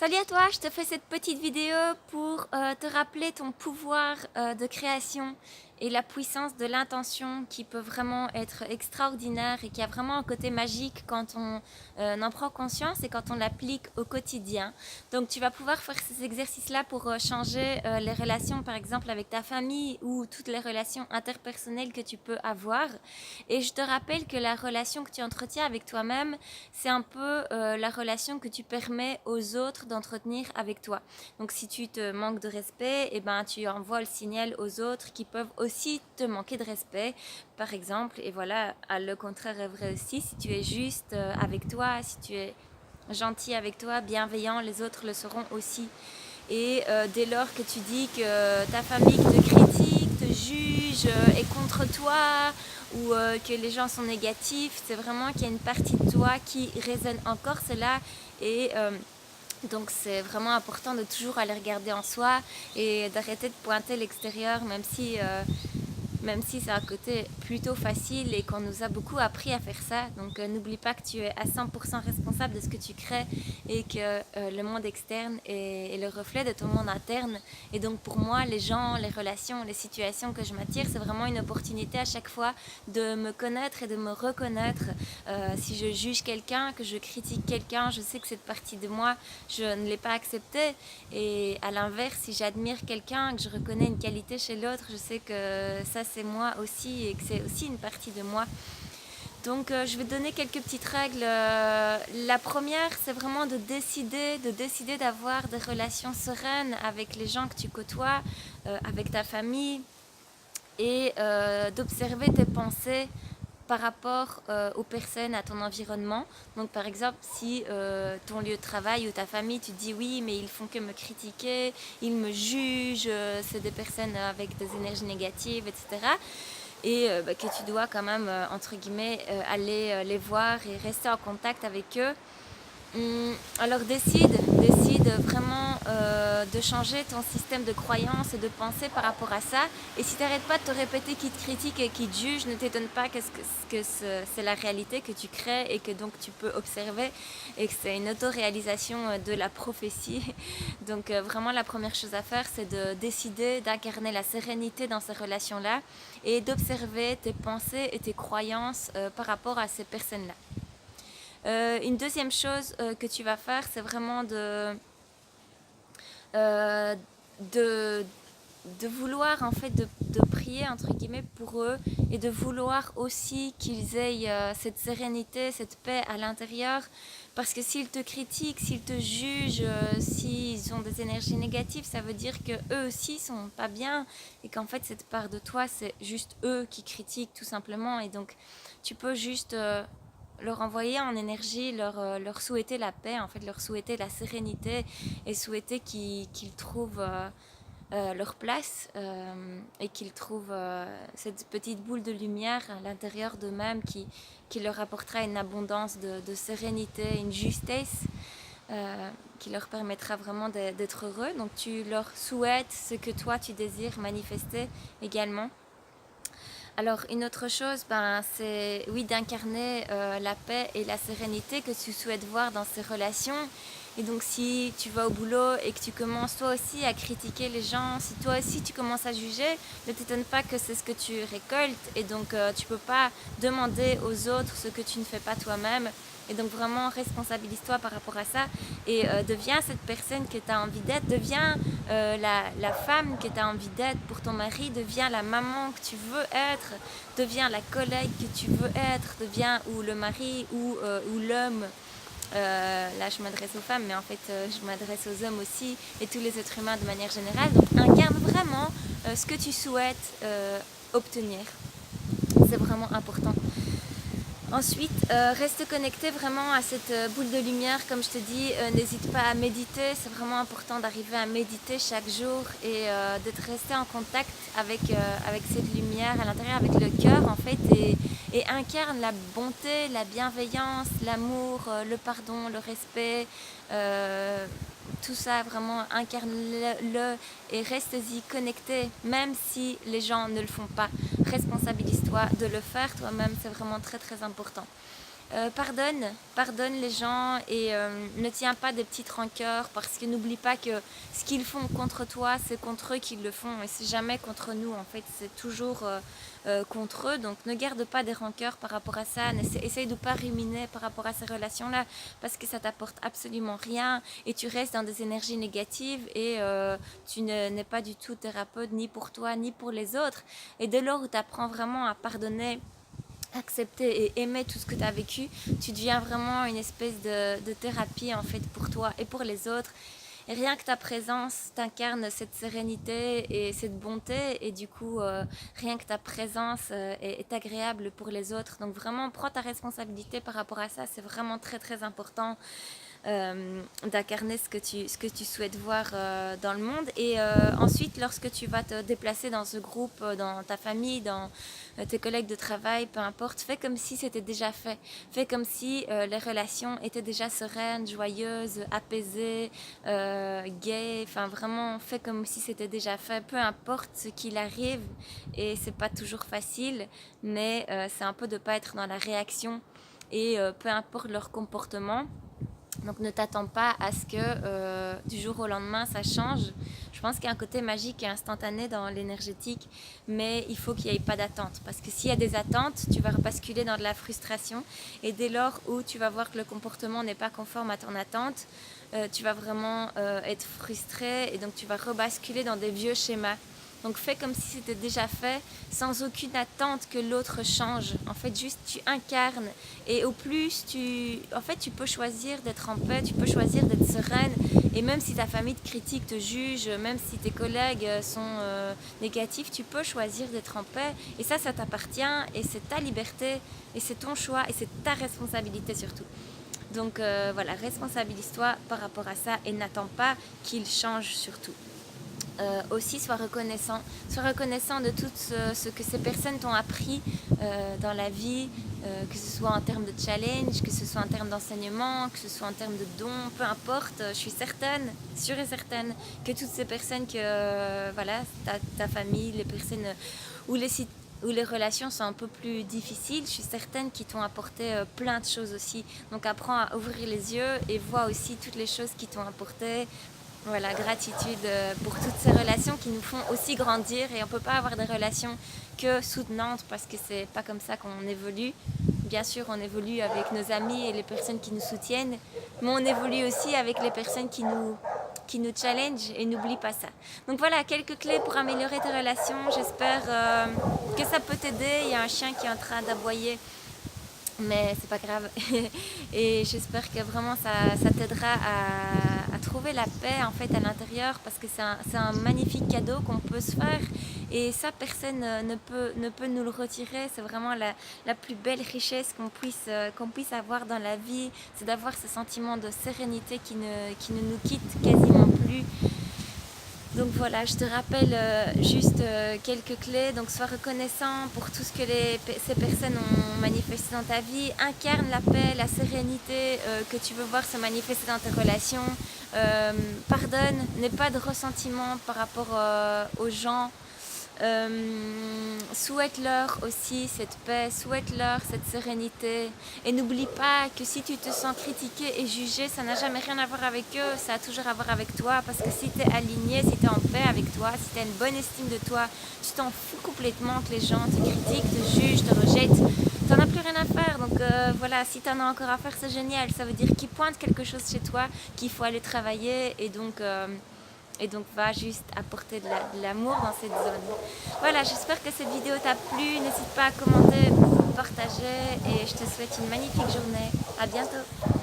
Salut à toi, je te fais cette petite vidéo pour te rappeler ton pouvoir de création et la puissance de l'intention qui peut vraiment être extraordinaire et qui a vraiment un côté magique quand on en prend conscience et quand on l'applique au quotidien. Donc tu vas pouvoir faire ces exercices-là pour changer les relations par exemple avec ta famille ou toutes les relations interpersonnelles que tu peux avoir. Et je te rappelle que la relation que tu entretiens avec toi-même, c'est un peu la relation que tu permets aux autres d'entretenir avec toi. Donc si tu te manques de respect, eh ben, tu envoies le signal aux autres qui peuvent aussi te manquer de respect, par exemple. Et voilà, le contraire est vrai aussi. Si tu es juste avec toi, si tu es gentil avec toi, bienveillant, les autres le seront aussi. Et dès lors que tu dis que ta famille te critique, te juge, est contre toi, ou que les gens sont négatifs, c'est vraiment qu'il y a une partie de toi qui résonne encore cela. Et donc c'est vraiment important de toujours aller regarder en soi et d'arrêter de pointer l'extérieur, même si c'est un côté plutôt facile et qu'on nous a beaucoup appris à faire ça. Donc n'oublie pas que tu es à 100% responsable de ce que tu crées et que le monde externe est le reflet de ton monde interne. Et donc pour moi, les gens, les relations, les situations que je m'attire, c'est vraiment une opportunité à chaque fois de me connaître et de me reconnaître. Si je juge quelqu'un, que je critique quelqu'un, je sais que cette partie de moi, je ne l'ai pas acceptée. Et à l'inverse, si j'admire quelqu'un, que je reconnais une qualité chez l'autre, je sais que ça c'est moi aussi et que c'est aussi une partie de moi. Donc je vais te donner quelques petites règles. La première, c'est vraiment de décider d'avoir des relations sereines avec les gens que tu côtoies, avec ta famille, et d'observer tes pensées par rapport aux personnes, à ton environnement. Donc par exemple, si ton lieu de travail ou ta famille, tu te dis oui, mais ils font que me critiquer, ils me jugent, c'est des personnes avec des énergies négatives, etc. Et que tu dois quand même, entre guillemets, aller les voir et rester en contact avec eux. Alors décide vraiment de changer ton système de croyance et de pensée par rapport à ça. Et si tu n'arrêtes pas de te répéter qu'ils te critiquent et qu'ils te jugent, ne t'étonne pas que c'est la réalité que tu crées et que donc tu peux observer et que c'est une autoréalisation de la prophétie. Donc vraiment la première chose à faire, c'est de décider d'incarner la sérénité dans ces relations-là et d'observer tes pensées et tes croyances par rapport à ces personnes-là. Une deuxième chose que tu vas faire, c'est vraiment euh, de, de vouloir en fait de prier entre guillemets pour eux et de vouloir aussi qu'ils aient cette sérénité, cette paix à l'intérieur, parce que s'ils te critiquent, s'ils te jugent, s'ils ont des énergies négatives, ça veut dire que eux aussi sont pas bien et qu'en fait cette part de toi c'est juste eux qui critiquent tout simplement. Et donc tu peux juste leur envoyer en énergie, leur souhaiter la paix, en fait leur souhaiter la sérénité et souhaiter qu'ils trouvent leur place et qu'ils trouvent cette petite boule de lumière à l'intérieur d'eux-mêmes qui leur apportera une abondance de sérénité, une justesse qui leur permettra vraiment d'être heureux. Donc tu leur souhaites ce que toi tu désires manifester également. Alors une autre chose, c'est oui d'incarner la paix et la sérénité que tu souhaites voir dans ces relations. Et donc si tu vas au boulot et que tu commences toi aussi à critiquer les gens, si toi aussi tu commences à juger, ne t'étonne pas que c'est ce que tu récoltes. Et donc tu peux pas demander aux autres ce que tu ne fais pas toi-même. Et donc vraiment responsabilise-toi par rapport à ça et deviens cette personne que tu as envie d'être, deviens la femme que tu as envie d'être pour ton mari, deviens la maman que tu veux être, deviens la collègue que tu veux être, deviens ou le mari ou l'homme. Là je m'adresse aux femmes mais en fait je m'adresse aux hommes aussi et tous les êtres humains de manière générale. Donc incarne vraiment ce que tu souhaites obtenir, c'est vraiment important. Ensuite, reste connecté vraiment à cette boule de lumière, comme je te dis, n'hésite pas à méditer, c'est vraiment important d'arriver à méditer chaque jour et d'être resté en contact avec cette lumière à l'intérieur, avec le cœur en fait, et incarne la bonté, la bienveillance, l'amour, le pardon, le respect, tout ça vraiment incarne-le et reste-y connecté, même si les gens ne le font pas. Responsabilise-toi de le faire toi-même, c'est vraiment très très important. pardonne les gens et ne tiens pas des petites rancœurs parce que n'oublie pas que ce qu'ils font contre toi, c'est contre eux qu'ils le font et c'est jamais contre nous en fait, c'est toujours contre eux. Donc ne garde pas des rancœurs par rapport à ça, essaye de pas ruminer par rapport à ces relations-là parce que ça t'apporte absolument rien et tu restes dans des énergies négatives et tu n'es pas du tout thérapeute ni pour toi ni pour les autres. Et dès lors où tu apprends vraiment à pardonner, accepter et aimer tout ce que tu as vécu, tu deviens vraiment une espèce de thérapie en fait pour toi et pour les autres. Et rien que ta présence t'incarne cette sérénité et cette bonté et du coup rien que ta présence est agréable pour les autres. Donc vraiment prends ta responsabilité par rapport à ça, c'est vraiment très très important. D'incarner ce que tu souhaites voir dans le monde et ensuite lorsque tu vas te déplacer dans ce groupe, dans ta famille, dans tes collègues de travail, peu importe, fais comme si c'était déjà fait, fais comme si les relations étaient déjà sereines, joyeuses, apaisées, gaies, enfin vraiment fais comme si c'était déjà fait, peu importe ce qu'il arrive et c'est pas toujours facile mais c'est un peu de pas être dans la réaction et peu importe leur comportement. Donc ne t'attends pas à ce que du jour au lendemain ça change. Je pense qu'il y a un côté magique et instantané dans l'énergétique, mais il faut qu'il n'y ait pas d'attente. Parce que s'il y a des attentes, tu vas basculer dans de la frustration. Et dès lors où tu vas voir que le comportement n'est pas conforme à ton attente, tu vas vraiment être frustré et donc tu vas rebasculer dans des vieux schémas. Donc fais comme si c'était déjà fait, sans aucune attente que l'autre change. En fait, juste tu incarnes. Et au plus, tu peux choisir d'être en paix, tu peux choisir d'être sereine. Et même si ta famille te critique, te juge, même si tes collègues sont négatifs, tu peux choisir d'être en paix. Et ça t'appartient. Et c'est ta liberté. Et c'est ton choix. Et c'est ta responsabilité surtout. Donc voilà, responsabilise-toi par rapport à ça. Et n'attends pas qu'il change surtout. Aussi sois reconnaissant de tout ce que ces personnes t'ont appris dans la vie, que ce soit en termes de challenge, que ce soit en termes d'enseignement, que ce soit en termes de dons, peu importe. Je suis sûre et certaine que toutes ces personnes voilà, ta famille, les personnes où les relations sont un peu plus difficiles, je suis certaine qu'ils t'ont apporté plein de choses aussi. Donc apprends à ouvrir les yeux et vois aussi toutes les choses qui t'ont apporté. Voilà, gratitude pour toutes ces relations qui nous font aussi grandir et on ne peut pas avoir des relations que soutenantes parce que c'est pas comme ça qu'on évolue. Bien sûr, on évolue avec nos amis et les personnes qui nous soutiennent, mais on évolue aussi avec les personnes qui nous challenge et n'oublie pas ça. Donc voilà, quelques clés pour améliorer tes relations. J'espère que ça peut t'aider. Il y a un chien qui est en train d'aboyer, mais c'est pas grave. Et j'espère que vraiment ça t'aidera à trouver la paix en fait à l'intérieur parce que c'est un magnifique cadeau qu'on peut se faire et ça personne ne peut nous le retirer. C'est vraiment la plus belle richesse qu'on puisse avoir dans la vie, c'est d'avoir ce sentiment de sérénité qui ne nous quitte quasiment plus. Donc voilà, je te rappelle juste quelques clés. Donc sois reconnaissant pour tout ce que ces personnes ont manifesté dans ta vie. Incarne la paix, la sérénité que tu veux voir se manifester dans tes relations. Pardonne, n'aie pas de ressentiment par rapport aux gens. Souhaite-leur aussi cette paix, souhaite-leur cette sérénité et n'oublie pas que si tu te sens critiqué et jugé, ça n'a jamais rien à voir avec eux, ça a toujours à voir avec toi parce que si tu es aligné, si tu es en paix avec toi, si tu as une bonne estime de toi, tu t'en fous complètement que les gens te critiquent, te jugent, te rejettent, tu n'en as plus rien à faire. Donc voilà, si tu en as encore à faire, c'est génial, ça veut dire qu'ils pointent quelque chose chez toi qu'il faut aller travailler et donc va juste apporter de l'amour dans cette zone. Voilà, j'espère que cette vidéo t'a plu. N'hésite pas à commenter, partager et je te souhaite une magnifique journée. À bientôt.